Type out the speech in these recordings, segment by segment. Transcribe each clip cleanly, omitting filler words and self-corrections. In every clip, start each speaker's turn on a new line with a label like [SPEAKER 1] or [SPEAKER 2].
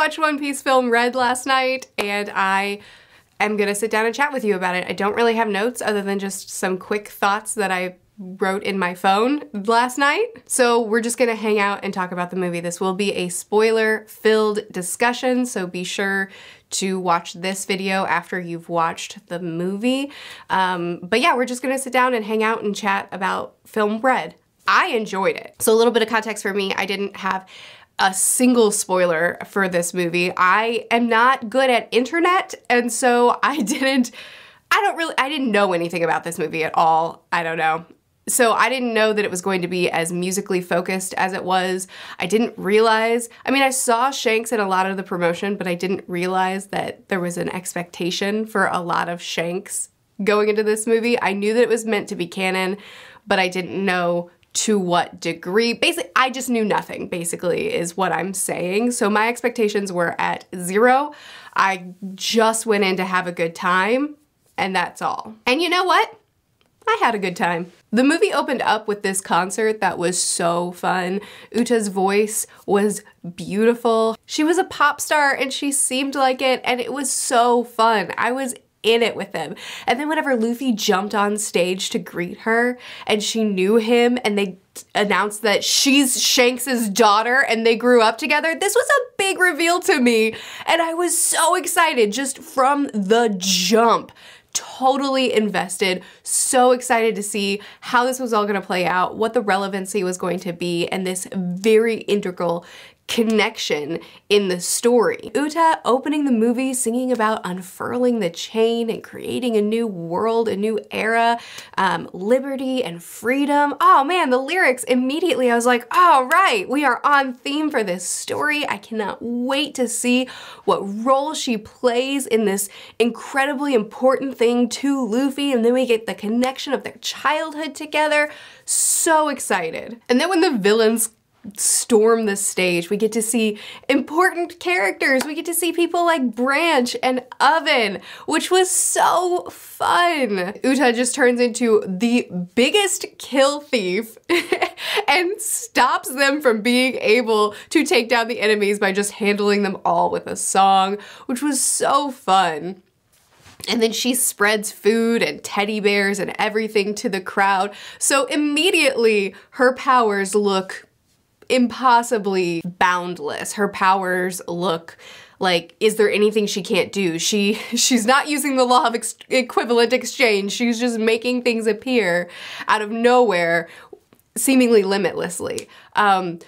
[SPEAKER 1] watched One Piece film Red last night, and I am gonna sit down and chat with you about it. I don't really have notes other than just some quick thoughts that I wrote in my phone last night. So we're just gonna hang out and talk about the movie. This will be a spoiler-filled discussion, so be sure to watch this video after you've watched the movie. But yeah, we're just gonna sit down and hang out and chat about film Red. I enjoyed it. So a little bit of context for me, I didn't have a single spoiler for this movie. I am not good at internet, and so I didn't know anything about this movie at all. I don't know. So I didn't know that it was going to be as musically focused as it was. I didn't realize, I mean, I saw Shanks in a lot of the promotion, but I didn't realize that there was an expectation for a lot of Shanks going into this movie. I knew that it was meant to be canon, but I didn't know to what degree. Basically, I just knew nothing, basically, is what I'm saying. So my expectations were at 0. I just went in to have a good time, and that's all. And you know what? I had a good time. The movie opened up with this concert that was so fun. Uta's voice was beautiful. She was a pop star and she seemed like it, and it was so fun. I was in it with them. And then whenever Luffy jumped on stage to greet her and she knew him and they announced that she's Shanks's daughter and they grew up together, this was a big reveal to me. And I was so excited just from the jump. Totally invested, so excited to see how this was all gonna play out, what the relevancy was going to be, and this very integral connection in the story. Uta opening the movie singing about unfurling the chain and creating a new world, a new era, liberty and freedom. Oh man, the lyrics, immediately I was like, all right, we are on theme for this story. I cannot wait to see what role she plays in this incredibly important thing to Luffy, and then we get the connection of their childhood together. So excited. And then when the villains storm the stage, we get to see important characters. We get to see people like Branch and Oven, which was so fun. Uta just turns into the biggest kill thief and stops them from being able to take down the enemies by just handling them all with a song, which was so fun. And then she spreads food and teddy bears and everything to the crowd. So immediately her powers look impossibly boundless. Her powers look like, is there anything she can't do? She's not using the law of equivalent exchange. She's just making things appear out of nowhere, seemingly limitlessly. And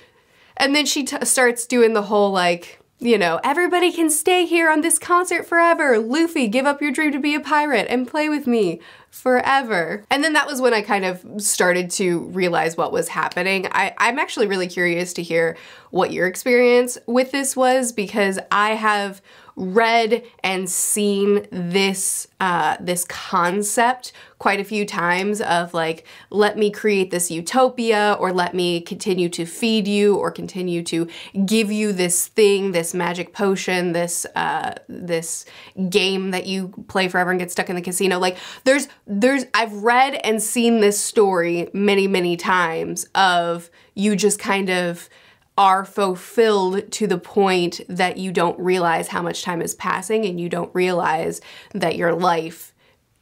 [SPEAKER 1] then she starts doing the whole like, you know, everybody can stay here on this concert forever. Luffy, give up your dream to be a pirate and play with me forever. And then that was when I kind of started to realize what was happening. I'm actually really curious to hear what your experience with this was, because I have read and seen this this concept quite a few times of like, let me create this utopia, or let me continue to feed you, or continue to give you this thing, this magic potion, this this game that you play forever and get stuck in the casino. Like I've read and seen this story many, many times of you just kind of are fulfilled to the point that you don't realize how much time is passing, and you don't realize that your life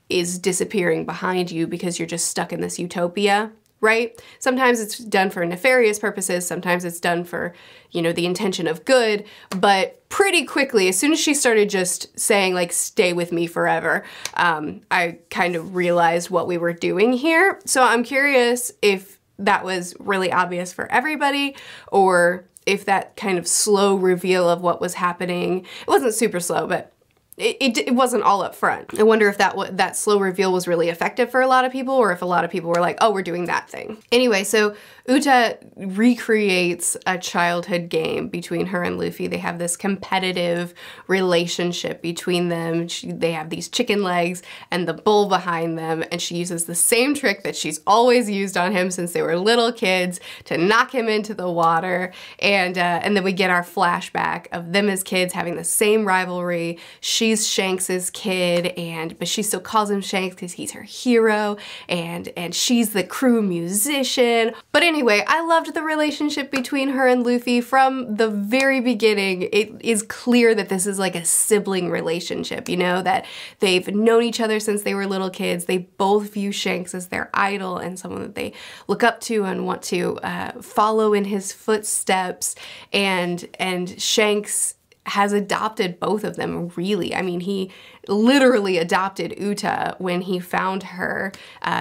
[SPEAKER 1] is disappearing behind you because you're just stuck in this utopia, right? Sometimes it's done for nefarious purposes, sometimes it's done for, you know, the intention of good, but pretty quickly, as soon as she started just saying like, stay with me forever, I kind of realized what we were doing here. So I'm curious if that was really obvious for everybody, or if that kind of slow reveal of what was happening, it wasn't super slow, but it wasn't all up front. I wonder if that slow reveal was really effective for a lot of people, or if a lot of people were like, oh, we're doing that thing. Anyway, so Uta recreates a childhood game between her and Luffy. They have this competitive relationship between them. They have these chicken legs and the bull behind them, and she uses the same trick that she's always used on him since they were little kids to knock him into the water. And then we get our flashback of them as kids having the same rivalry. She's Shanks's kid, but she still calls him Shanks because he's her hero, and she's the crew musician. But in anyway, I loved the relationship between her and Luffy from the very beginning. It is clear that this is like a sibling relationship, you know, that they've known each other since they were little kids. They both view Shanks as their idol and someone that they look up to and want to follow in his footsteps. And Shanks has adopted both of them, really. I mean, he literally adopted Uta when he found her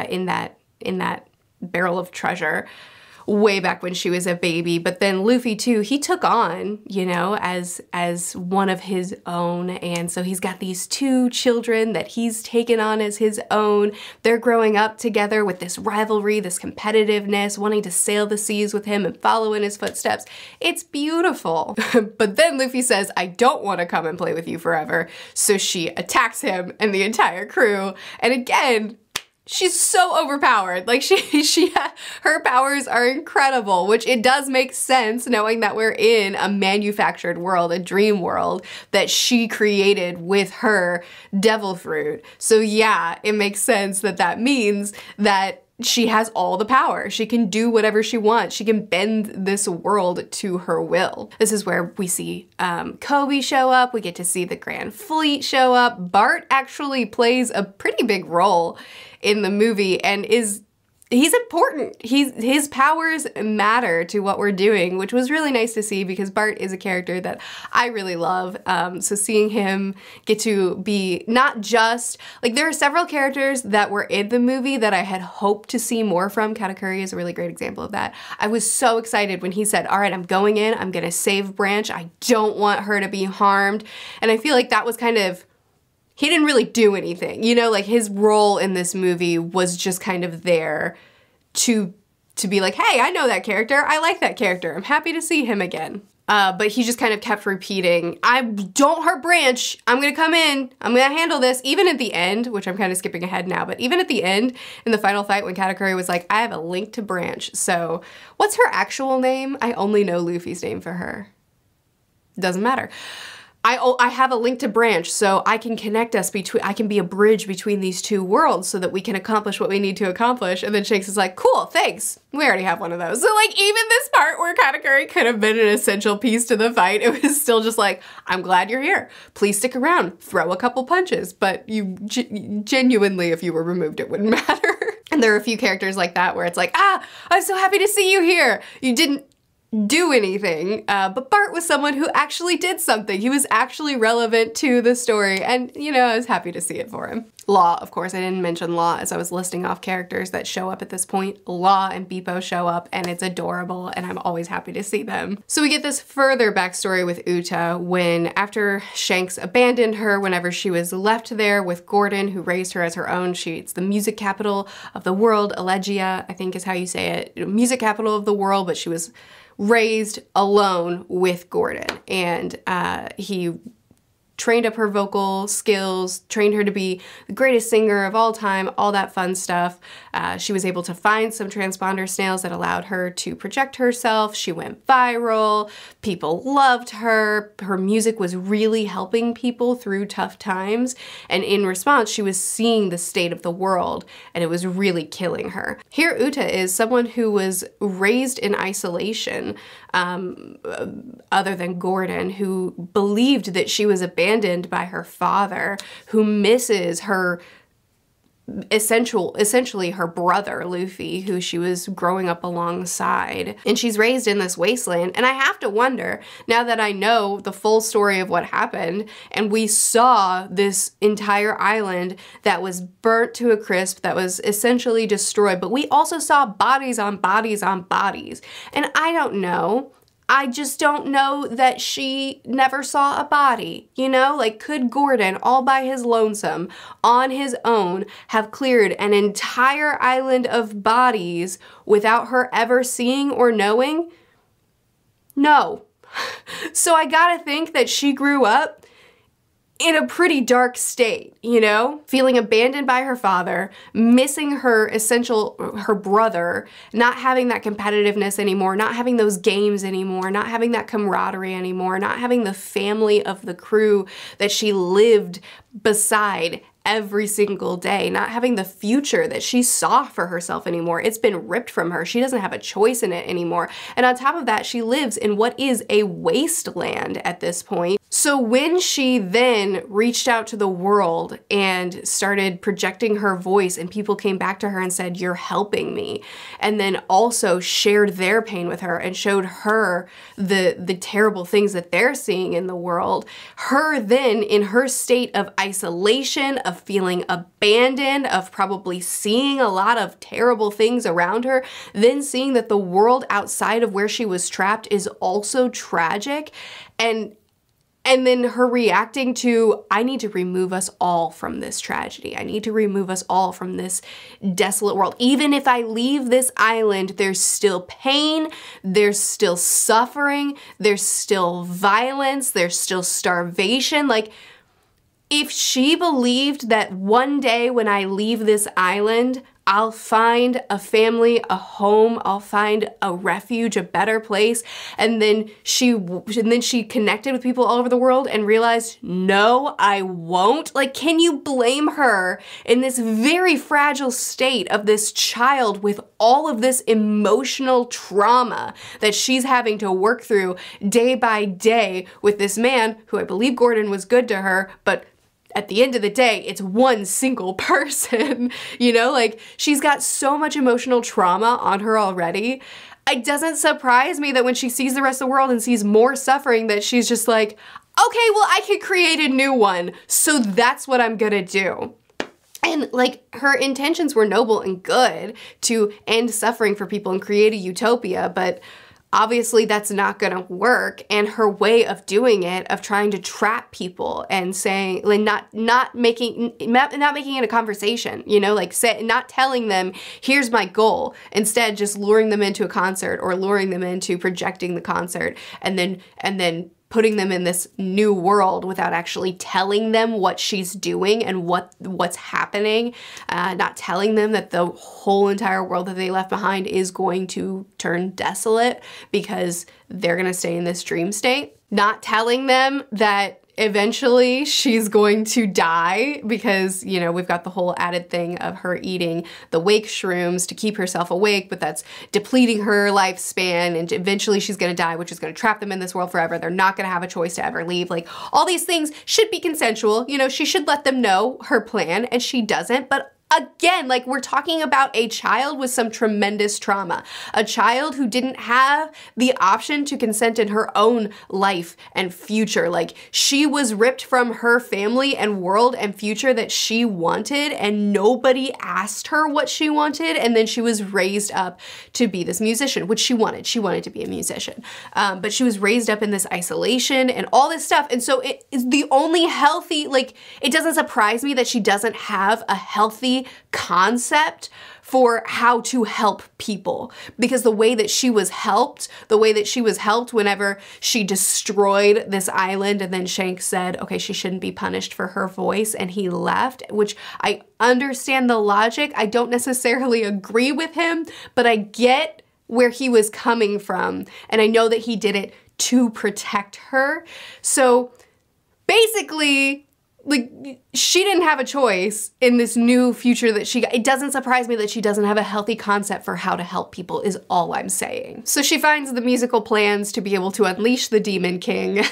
[SPEAKER 1] in that barrel of treasure way back when she was a baby. But then Luffy too, he took on, you know, as one of his own. And so he's got these two children that he's taken on as his own. They're growing up together with this rivalry, this competitiveness, wanting to sail the seas with him and follow in his footsteps. It's beautiful. But then Luffy says, I don't want to come and play with you forever. So she attacks him and the entire crew. And again, she's so overpowered. Like her powers are incredible, which it does make sense knowing that we're in a manufactured world, a dream world that she created with her devil fruit. So yeah, it makes sense that that means that she has all the power. She can do whatever she wants. She can bend this world to her will. This is where we see Koby show up. We get to see the Grand Fleet show up. Bart actually plays a pretty big role in the movie and he's important. His powers matter to what we're doing, which was really nice to see because Bart is a character that I really love. So seeing him get to be not just, like there are several characters that were in the movie that I had hoped to see more from. Katakuri is a really great example of that. I was so excited when he said, all right, I'm going in, I'm gonna save Branch. I don't want her to be harmed. And I feel like that was kind of, he didn't really do anything, you know, like his role in this movie was just kind of there to be like, hey, I know that character, I like that character, I'm happy to see him again. But he just kind of kept repeating, I don't hurt Branch, I'm gonna come in, I'm gonna handle this. Even at the end, which I'm kind of skipping ahead now, but even at the end, in the final fight when Katakuri was like, I have a link to Branch, so what's her actual name? I only know Luffy's name for her. Doesn't matter. I have a link to Branch, so I can connect us between, I can be a bridge between these two worlds so that we can accomplish what we need to accomplish. And then Shanks is like, cool, thanks. We already have one of those. So like even this part where Katakuri could have been an essential piece to the fight, it was still just like, I'm glad you're here. Please stick around, throw a couple punches. But you genuinely, if you were removed, it wouldn't matter. And there are a few characters like that where it's like, I'm so happy to see you here. You didn't do anything, but Bart was someone who actually did something. He was actually relevant to the story, and you know, I was happy to see it for him. Law, of course, I didn't mention Law as I was listing off characters that show up at this point. Law and Bepo show up, and it's adorable, and I'm always happy to see them. So we get this further backstory with Uta when, after Shanks abandoned her whenever she was left there with Gordon, who raised her as her own, it's the music capital of the world, Elegia, I think is how you say it, music capital of the world, but she was raised alone with Gordon, and he trained up her vocal skills, trained her to be the greatest singer of all time, all that fun stuff. She was able to find some transponder snails that allowed her to project herself. She went viral. People loved her. Her music was really helping people through tough times. And in response, she was seeing the state of the world, and it was really killing her. Here, Uta is someone who was raised in isolation, other than Gordon, who believed that she was abandoned by her father, who misses her essentially her brother, Luffy, who she was growing up alongside. And she's raised in this wasteland. And I have to wonder, now that I know the full story of what happened, and we saw this entire island that was burnt to a crisp, that was essentially destroyed, but we also saw bodies on bodies on bodies. And I don't know. I just don't know that she never saw a body, you know? Like, could Gordon, all by his lonesome, on his own, have cleared an entire island of bodies without her ever seeing or knowing? No. So I gotta think that she grew up in a pretty dark state, you know? Feeling abandoned by her father, missing her brother, not having that competitiveness anymore, not having those games anymore, not having that camaraderie anymore, not having the family of the crew that she lived beside every single day, not having the future that she saw for herself anymore. It's been ripped from her. She doesn't have a choice in it anymore. And on top of that, she lives in what is a wasteland at this point. So when she then reached out to the world and started projecting her voice, and people came back to her and said, "You're helping me," and then also shared their pain with her and showed her the terrible things that they're seeing in the world, her then in her state of isolation, of feeling abandoned, of probably seeing a lot of terrible things around her, then seeing that the world outside of where she was trapped is also tragic, and then her reacting to, I need to remove us all from this tragedy. I need to remove us all from this desolate world. Even if I leave this island, there's still pain, there's still suffering, there's still violence, there's still starvation. Like, if she believed that one day when I leave this island, I'll find a family, a home, I'll find a refuge, a better place, and then she connected with people all over the world and realized, no, I won't. Like, can you blame her in this very fragile state of this child with all of this emotional trauma that she's having to work through day by day with this man who, I believe Gordon was good to her, but at the end of the day, it's one single person, you know? Like, she's got so much emotional trauma on her already. It doesn't surprise me that when she sees the rest of the world and sees more suffering, that she's just like, okay, well, I could create a new one, so that's what I'm gonna do. And like, her intentions were noble and good to end suffering for people and create a utopia, but obviously that's not gonna work. And her way of doing it, of trying to trap people and saying, like, not making it a conversation, you know, like not telling them, here's my goal, instead just luring them into a concert or luring them into projecting the concert and then putting them in this new world without actually telling them what she's doing and what's happening, not telling them that the whole entire world that they left behind is going to turn desolate because they're gonna stay in this dream state, not telling them that eventually she's going to die because, you know, we've got the whole added thing of her eating the wake shrooms to keep herself awake, but that's depleting her lifespan, and eventually she's gonna die, which is gonna trap them in this world forever. They're not gonna have a choice to ever leave. Like, all these things should be consensual. You know, she should let them know her plan, and she doesn't. But again, like, we're talking about a child with some tremendous trauma, a child who didn't have the option to consent in her own life and future. Like, she was ripped from her family and world and future that she wanted, and nobody asked her what she wanted, and then she was raised up to be this musician, which she wanted. She wanted to be a musician. But she was raised up in this isolation and all this stuff, and so it is the only healthy, like, it doesn't surprise me that she doesn't have a healthy concept for how to help people, because the way that she was helped whenever she destroyed this island, and then Shank said, okay, she shouldn't be punished for her voice, and he left, which I understand the logic. I don't necessarily agree with him, but I get where he was coming from, and I know that he did it to protect her. So basically, like, she didn't have a choice in this new future that she got. It doesn't surprise me that she doesn't have a healthy concept for how to help people, is all I'm saying. So she finds the musical plans to be able to unleash the Demon King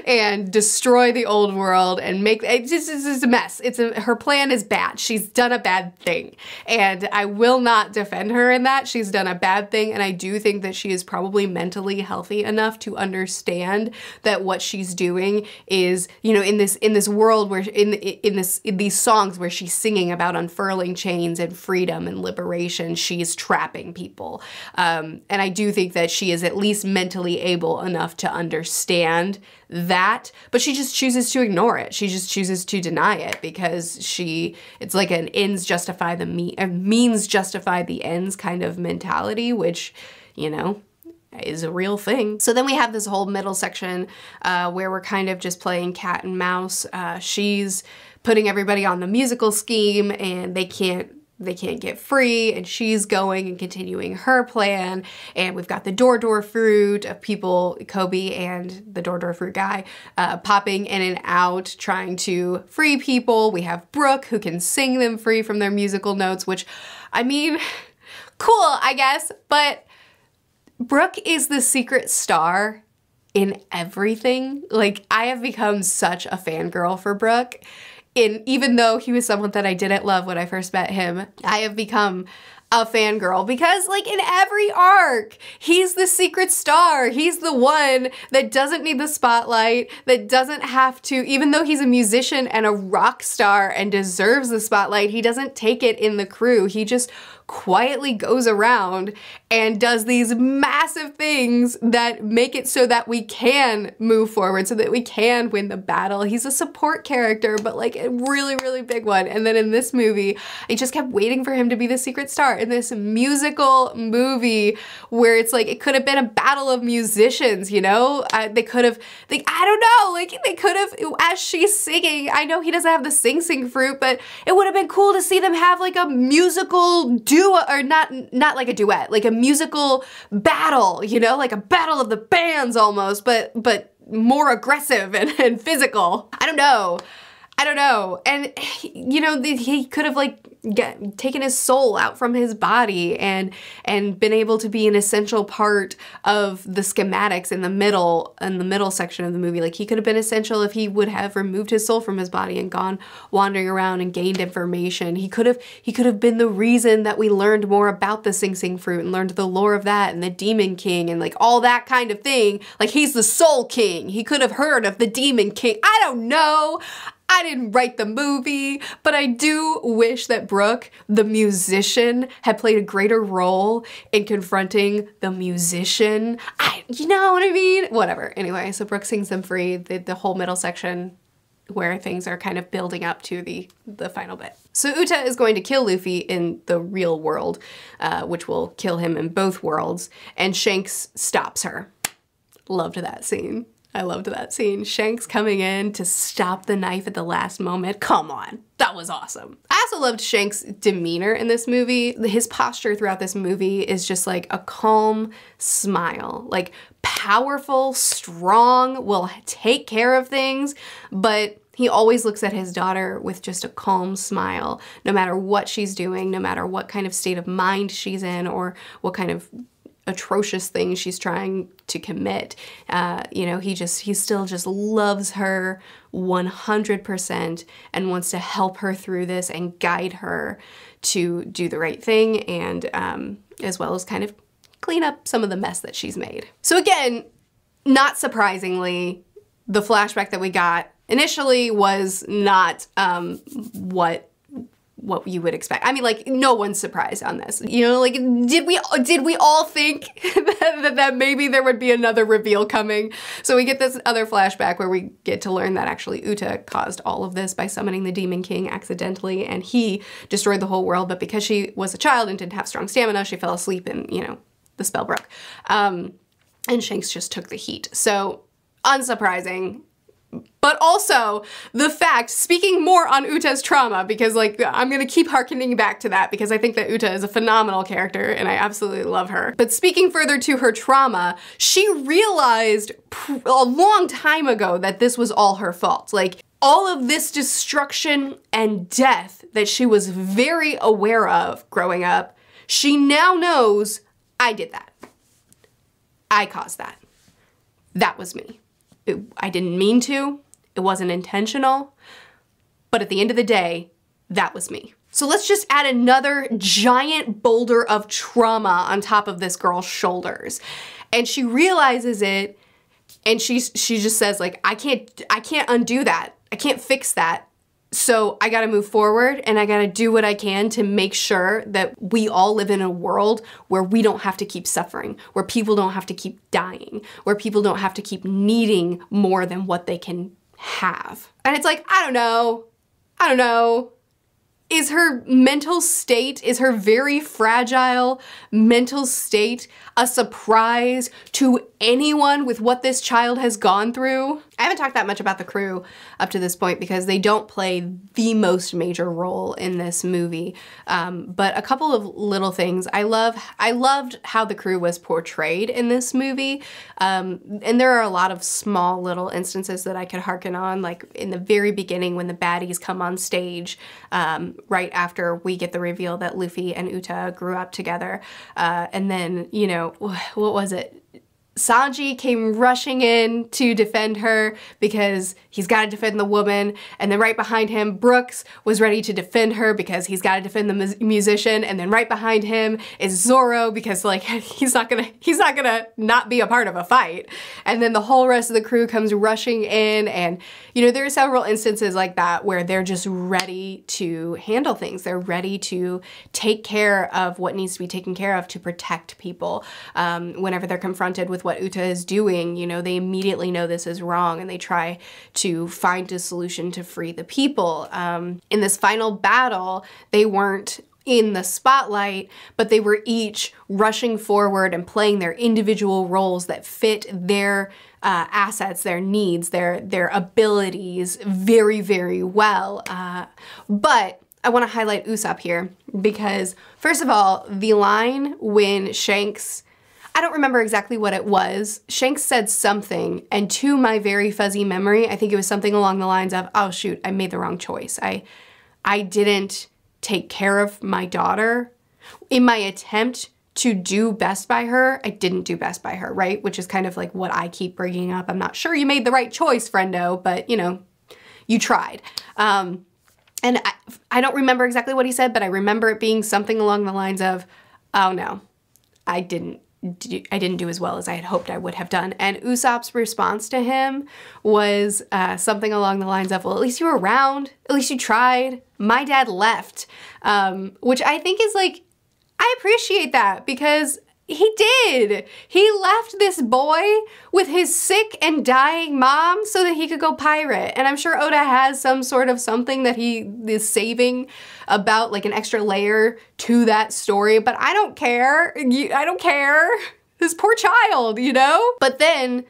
[SPEAKER 1] and destroy the old world and make, it's just a mess. Her plan is bad. She's done a bad thing. And I will not defend her in that. She's done a bad thing, and I do think that she is probably mentally healthy enough to understand that what she's doing is, you know, in this world where in these songs where she's singing about unfurling chains and freedom and liberation, she's trapping people. And I do think that she is at least mentally able enough to understand that, but she just chooses to ignore it. She just chooses to deny it because it's like an means justify the ends kind of mentality, which, you know, is a real thing. So then we have this whole middle section where we're kind of just playing cat and mouse. She's putting everybody on the musical scheme, and they can't they can't get free, and she's going and continuing her plan. And we've got the Door Fruit of people, Kobe and the Door Fruit guy, popping in and out, trying to free people. We have Brooke, who can sing them free from their musical notes, which, I mean, cool, I guess, but Brooke is the secret star in everything. Like, I have become such a fangirl for Brooke. Even though he was someone that I didn't love when I first met him, I have become a fangirl because, like, in every arc, he's the secret star. He's the one that doesn't need the spotlight, that doesn't have to, even though he's a musician and a rock star and deserves the spotlight, he doesn't take it in the crew. He just quietly goes around and does these massive things that make it so that we can move forward, so that we can win the battle. He's a support character, but like a really, really big one. And then in this movie, I just kept waiting for him to be the secret star in this musical movie where it's like, it could have been a battle of musicians, you know? They could have, I don't know, like they could have, as she's singing, I know he doesn't have the sing fruit, but it would have been cool to see them have like a musical duo, or not like a duet, like a musical battle, you know, like a battle of the bands almost, but more aggressive and physical. I don't know. And, you know, he could have like taken his soul out from his body and been able to be an essential part of the schematics in the middle section of the movie. Like, he could have been essential if he would have removed his soul from his body and gone wandering around and gained information. He could have been the reason that we learned more about the Sing fruit and learned the lore of that and the Demon King and like all that kind of thing. Like, he's the Soul King. He could have heard of the Demon King. I don't know. I didn't write the movie, but I do wish that Brooke, the musician, had played a greater role in confronting the musician. You know what I mean? Whatever. Anyway, so Brooke sings them free, the whole middle section where things are kind of building up to the final bit. So Uta is going to kill Luffy in the real world, which will kill him in both worlds, and Shanks stops her. Loved that scene. I loved that scene. Shanks coming in to stop the knife at the last moment. Come on, that was awesome. I also loved Shanks' demeanor in this movie. His posture throughout this movie is just like a calm smile. Like, powerful, strong, will take care of things, but he always looks at his daughter with just a calm smile, no matter what she's doing, no matter what kind of state of mind she's in, or what kind of atrocious things she's trying to commit. You know, he still just loves her 100% and wants to help her through this and guide her to do the right thing, and as well as kind of clean up some of the mess that she's made. So again, not surprisingly, the flashback that we got initially was not what you would expect. I mean, like, no one's surprised on this. You know, like, did we all think that maybe there would be another reveal coming? So we get this other flashback where we get to learn that actually Uta caused all of this by summoning the Demon King accidentally, and he destroyed the whole world, but because she was a child and didn't have strong stamina, she fell asleep and, you know, the spell broke. And Shanks just took the heat. So, unsurprising. But also the fact, speaking more on Uta's trauma, because like I'm gonna keep harkening back to that because I think that Uta is a phenomenal character and I absolutely love her. But speaking further to her trauma, she realized a long time ago that this was all her fault. Like, all of this destruction and death that she was very aware of growing up, she now knows, I did that. I caused that. That was me. I didn't mean to, it wasn't intentional, but at the end of the day, that was me. So let's just add another giant boulder of trauma on top of this girl's shoulders. And she realizes it, and she just says, like, I can't undo that. I can't fix that. So I gotta move forward, and I gotta do what I can to make sure that we all live in a world where we don't have to keep suffering, where people don't have to keep dying, where people don't have to keep needing more than what they can have. And it's like, I don't know. Is her mental state, is her very fragile mental state a surprise to anyone with what this child has gone through? I haven't talked that much about the crew up to this point because they don't play the most major role in this movie. But a couple of little things. I loved how the crew was portrayed in this movie. And there are a lot of small little instances that I could harken on, like in the very beginning when the baddies come on stage, right after we get the reveal that Luffy and Uta grew up together. And then, you know, what was it? Sanji came rushing in to defend her because he's got to defend the woman, and then right behind him, Brooks was ready to defend her because he's got to defend the musician, and then right behind him is Zoro because like he's not gonna not be a part of a fight, and then the whole rest of the crew comes rushing in, and you know there are several instances like that where they're just ready to handle things. They're ready to take care of what needs to be taken care of to protect people. Whenever they're confronted with what Uta is doing, you know, they immediately know this is wrong and they try to find a solution to free the people. In this final battle, they weren't in the spotlight, but they were each rushing forward and playing their individual roles that fit their assets, their needs, their abilities very, very well. But I want to highlight Usopp here because, first of all, the line when Shanks, I don't remember exactly what it was. Shanks said something, and to my very fuzzy memory, I think it was something along the lines of, oh shoot, I made the wrong choice. I didn't take care of my daughter. In my attempt to do best by her, I didn't do best by her, right? Which is kind of like what I keep bringing up. I'm not sure you made the right choice, friendo, but you know, you tried. And I don't remember exactly what he said, but I remember it being something along the lines of, oh no, I didn't do as well as I had hoped I would have done. And Usopp's response to him was something along the lines of, well, at least you were around, at least you tried. My dad left, which I think is like, I appreciate that because he did. He left this boy with his sick and dying mom so that he could go pirate. And I'm sure Oda has some sort of something that he is saving about, like an extra layer to that story, but I don't care. I don't care. This poor child, you know? But then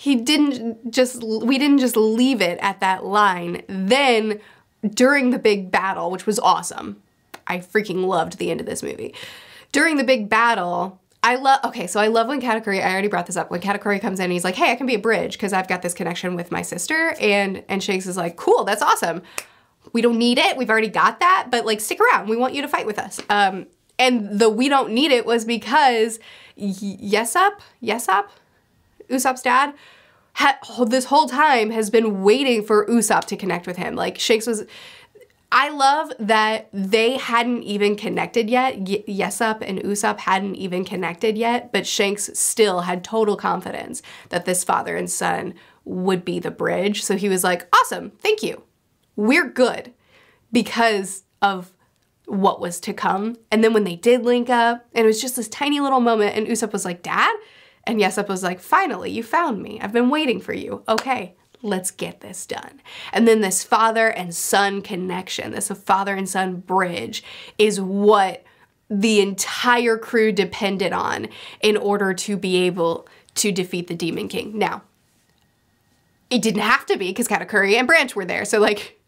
[SPEAKER 1] we didn't just leave it at that line. Then during the big battle, which was awesome. I freaking loved the end of this movie. During the big battle, I love when Katakuri, I already brought this up, when Katakuri comes in and he's like, hey, I can be a bridge because I've got this connection with my sister, and Shanks is like, cool, that's awesome. We don't need it, we've already got that, but like stick around, we want you to fight with us. And the we don't need it was because Usopp's dad, this whole time has been waiting for Usopp to connect with him. Like Shanks was, I love that they hadn't even connected yet. Yesop and Usopp hadn't even connected yet, but Shanks still had total confidence that this father and son would be the bridge. So he was like, awesome, thank you. We're good because of what was to come. And then when they did link up, and it was just this tiny little moment, and Usopp was like, Dad? And Yesop was like, finally, you found me. I've been waiting for you. Okay. Let's get this done. And then this father and son connection, this father and son bridge is what the entire crew depended on in order to be able to defeat the Demon King. Now, it didn't have to be because Katakuri and Branch were there. So like,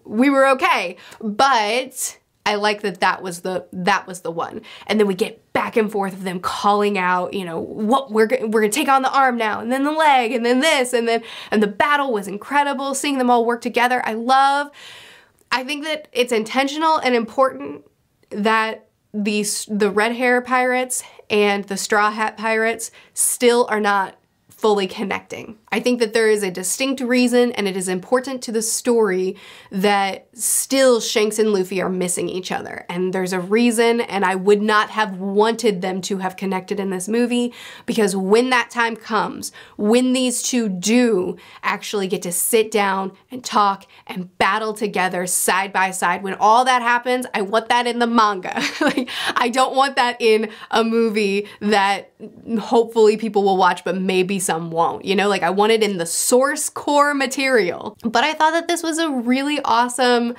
[SPEAKER 1] we were okay. But I like that was the one. And then we get back and forth of them calling out, you know, what we're gonna take on the arm now, and then the leg, and then this, and the battle was incredible, seeing them all work together. I think that it's intentional and important that the red hair pirates and the straw hat pirates still are not fully connecting. I think that there is a distinct reason, and it is important to the story, that still Shanks and Luffy are missing each other. And there's a reason, and I would not have wanted them to have connected in this movie, because when that time comes, when these two do actually get to sit down and talk and battle together side by side, when all that happens, I want that in the manga. Like, I don't want that in a movie that hopefully people will watch, but maybe some won't. You know, like I want it in the source core material. But I thought that this was a really awesome,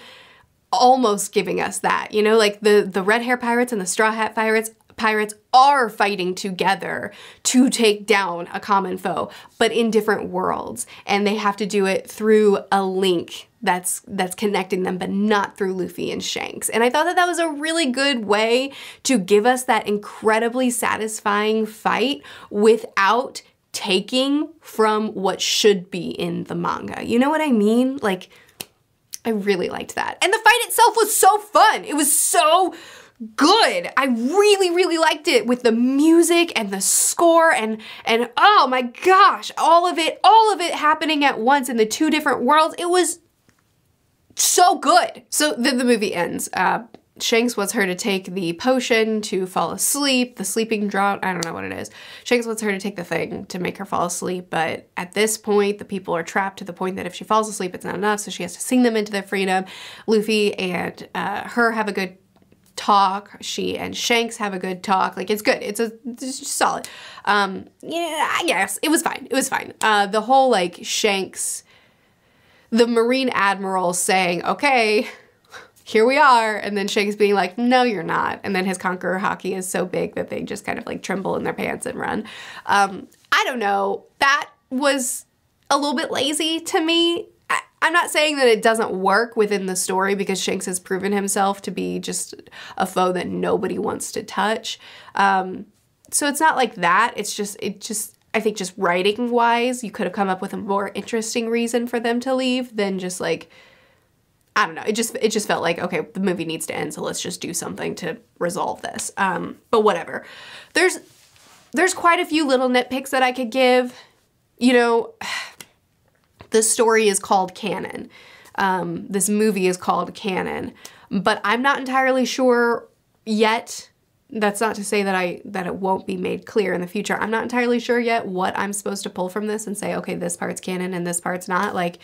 [SPEAKER 1] almost giving us that, you know, like the red hair pirates and the straw hat pirates pirates are fighting together to take down a common foe, but in different worlds. And they have to do it through a link that's connecting them, but not through Luffy and Shanks. And I thought that that was a really good way to give us that incredibly satisfying fight without taking from what should be in the manga. You know what I mean? Like, I really liked that. And the fight itself was so fun. It was so good. I really, really liked it with the music and the score and oh my gosh, all of it happening at once in the two different worlds. It was so good. So then the movie ends. Shanks wants her to take the potion to fall asleep, the sleeping draught, I don't know what it is. Shanks wants her to take the thing to make her fall asleep, but at this point, the people are trapped to the point that if she falls asleep, it's not enough, so she has to sing them into their freedom. Luffy and her have a good talk. She and Shanks have a good talk. Like, it's good. It's solid. Yeah, I guess. It was fine. It was fine. The whole, like, Shanks, the Marine Admiral saying, okay, here we are, and then Shanks being like, no, you're not. And then his Conqueror Haki is so big that they just kind of, like, tremble in their pants and run. I don't know. That was a little bit lazy to me. I'm not saying that it doesn't work within the story because Shanks has proven himself to be just a foe that nobody wants to touch. So it's not like that. It just, I think just writing wise, you could have come up with a more interesting reason for them to leave than just like, I don't know. It just felt like, okay, the movie needs to end, so let's just do something to resolve this. But whatever. There's quite a few little nitpicks that I could give. You know, the story is called canon. This movie is called canon, but I'm not entirely sure yet. That's not to say that it won't be made clear in the future. I'm not entirely sure yet what I'm supposed to pull from this and say, okay, this part's canon and this part's not. Like,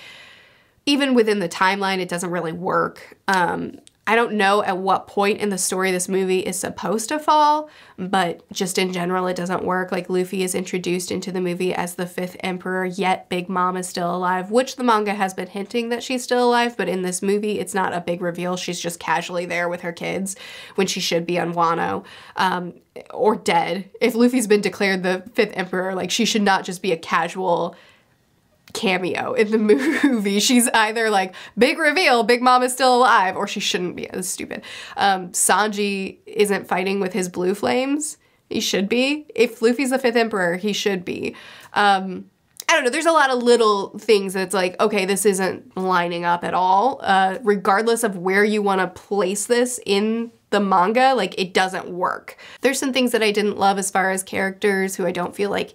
[SPEAKER 1] even within the timeline, it doesn't really work. I don't know at what point in the story this movie is supposed to fall, but just in general, it doesn't work. Like, Luffy is introduced into the movie as the 5th Emperor, yet Big Mom is still alive, which the manga has been hinting that she's still alive, but in this movie, it's not a big reveal. She's just casually there with her kids when she should be on Wano, or dead. If Luffy's been declared the 5th Emperor, like, she should not just be a casual cameo in the movie. She's either like, big reveal, Big Mom is still alive, or she shouldn't be. That's stupid. Sanji isn't fighting with his blue flames. He should be. If Luffy's the 5th Emperor, he should be. I don't know. There's a lot of little things that's like, okay, this isn't lining up at all. Regardless of where you want to place this in the manga, like, it doesn't work. There's some things that I didn't love as far as characters who I don't feel like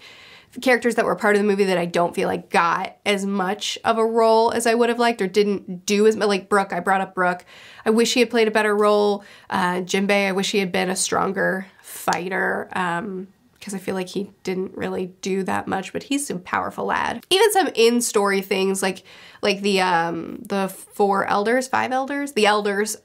[SPEAKER 1] characters that were part of the movie that I don't feel like got as much of a role as I would have liked or didn't do as much. Like Brook, I brought up Brook. I wish he had played a better role. Jinbei, I wish he had been a stronger fighter because I feel like he didn't really do that much, but he's a powerful lad. Even some in-story things like the 5 elders, the elders,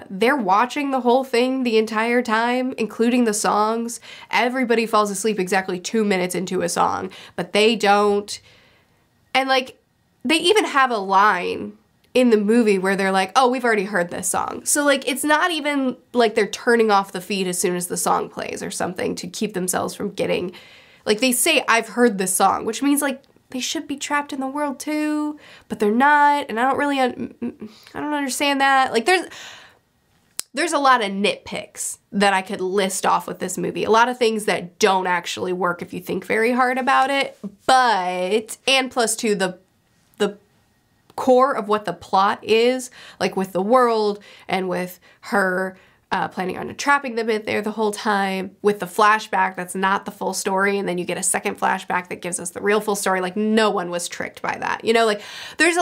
[SPEAKER 1] they're watching the whole thing the entire time, including the songs. Everybody falls asleep exactly 2 minutes into a song, but they don't. And like, they even have a line in the movie where they're like, oh, we've already heard this song. So like, it's not even like they're turning off the feed as soon as the song plays or something to keep themselves from getting, like, they say, I've heard this song, which means like, they should be trapped in the world too, but they're not, and I don't really, I don't understand that. Like, there's a lot of nitpicks that I could list off with this movie. A lot of things that don't actually work if you think very hard about it, but, and plus two, the core of what the plot is, like with the world and with her planning on trapping them in there the whole time, with the flashback that's not the full story, and then you get a second flashback that gives us the real full story. Like, no one was tricked by that. You know, like, there's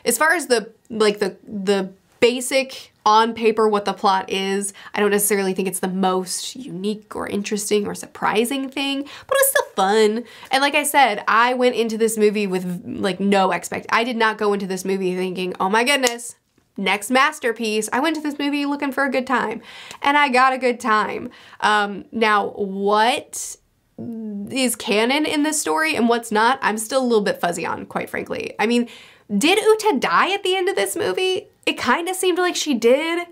[SPEAKER 1] as far as the basic on paper what the plot is, I don't necessarily think it's the most unique or interesting or surprising thing, but it's still fun. And like I said, I went into this movie with like no I did not go into this movie thinking, oh my goodness, next masterpiece. I went to this movie looking for a good time, and I got a good time. Now, what is canon in this story and what's not, I'm still a little bit fuzzy on, quite frankly. I mean, did Uta die at the end of this movie? It kind of seemed like she did,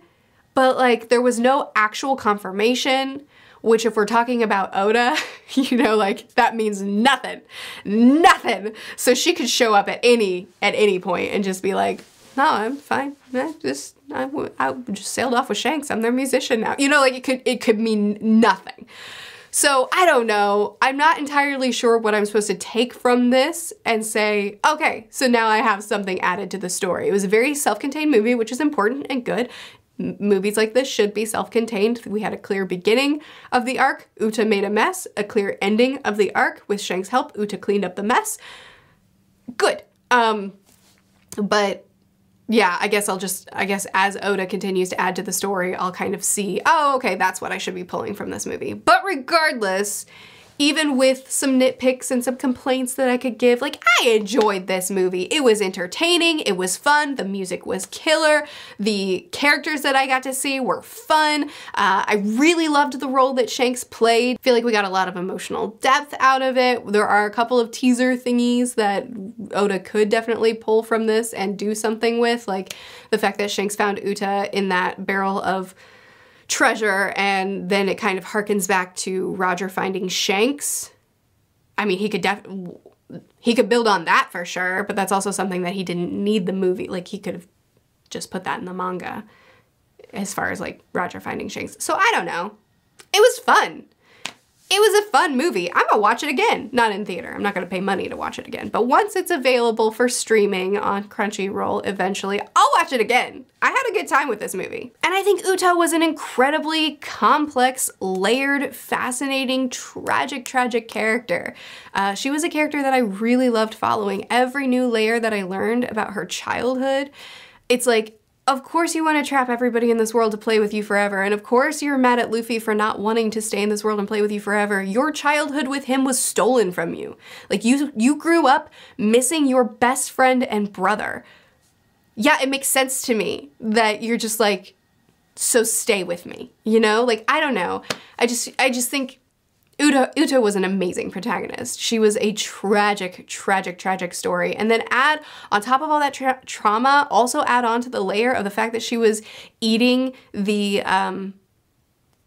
[SPEAKER 1] but like there was no actual confirmation. which if we're talking about Oda, you know, like that means nothing, nothing. So she could show up at any point and just be like, no, I'm fine. I just sailed off with Shanks. I'm their musician now. You know, like it could mean nothing. So I don't know. I'm not entirely sure what I'm supposed to take from this and say, okay, so now I have something added to the story. It was a very self-contained movie, which is important and good. Movies like this should be self-contained. We had a clear beginning of the arc. Uta made a mess. A clear ending of the arc. With Shanks' help, Uta cleaned up the mess. Good. But yeah, I guess as Oda continues to add to the story, I'll kind of see, oh, okay, that's what I should be pulling from this movie. But regardless, even with some nitpicks and some complaints that I could give, like, I enjoyed this movie. It was entertaining, it was fun, the music was killer, the characters that I got to see were fun. I really loved the role that Shanks played. I feel like we got a lot of emotional depth out of it. There are a couple of teaser thingies that Oda could definitely pull from this and do something with, like the fact that Shanks found Uta in that barrel of treasure, and then it kind of harkens back to Roger finding Shanks. I mean, he could build on that for sure, but that's also something that he didn't need the movie. Like, he could have just put that in the manga as far as like Roger finding Shanks. So I don't know. It was fun. It was a fun movie. I'm gonna watch it again. Not in theater. I'm not gonna pay money to watch it again. But once it's available for streaming on Crunchyroll eventually, I'll watch it again. I had a good time with this movie. And I think Uta was an incredibly complex, layered, fascinating, tragic character. She was a character that I really loved following. Every new layer that I learned about her childhood, it's like, of course you want to trap everybody in this world to play with you forever, and of course you're mad at Luffy for not wanting to stay in this world and play with you forever. Your childhood with him was stolen from you. Like, you grew up missing your best friend and brother. Yeah, it makes sense to me that you're just like, so stay with me, you know? Like, I don't know. I just think Uta was an amazing protagonist. She was a tragic story. And then add, on top of all that trauma, also add on to the layer of the fact that she was eating the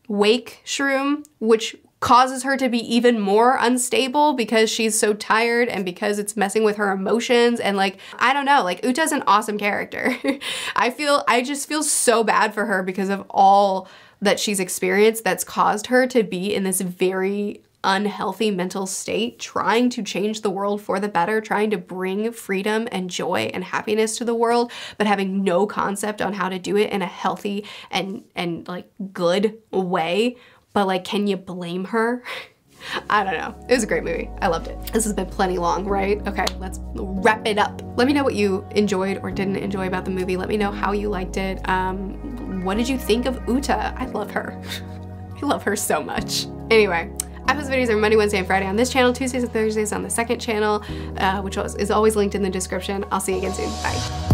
[SPEAKER 1] wake shroom, which causes her to be even more unstable because she's so tired and because it's messing with her emotions. And like, I don't know, like, Uta's an awesome character. I just feel so bad for her because of all that she's experienced that's caused her to be in this very unhealthy mental state, trying to change the world for the better, trying to bring freedom and joy and happiness to the world, but having no concept on how to do it in a healthy and like good way. But like, can you blame her? I don't know. It was a great movie. I loved it. This has been plenty long, right? Okay, let's wrap it up. Let me know what you enjoyed or didn't enjoy about the movie. Let me know how you liked it. What did you think of Uta? I love her. I love her so much. Anyway, I post videos every Monday, Wednesday, and Friday on this channel, Tuesdays and Thursdays on the second channel, which is always linked in the description. I'll see you again soon. Bye.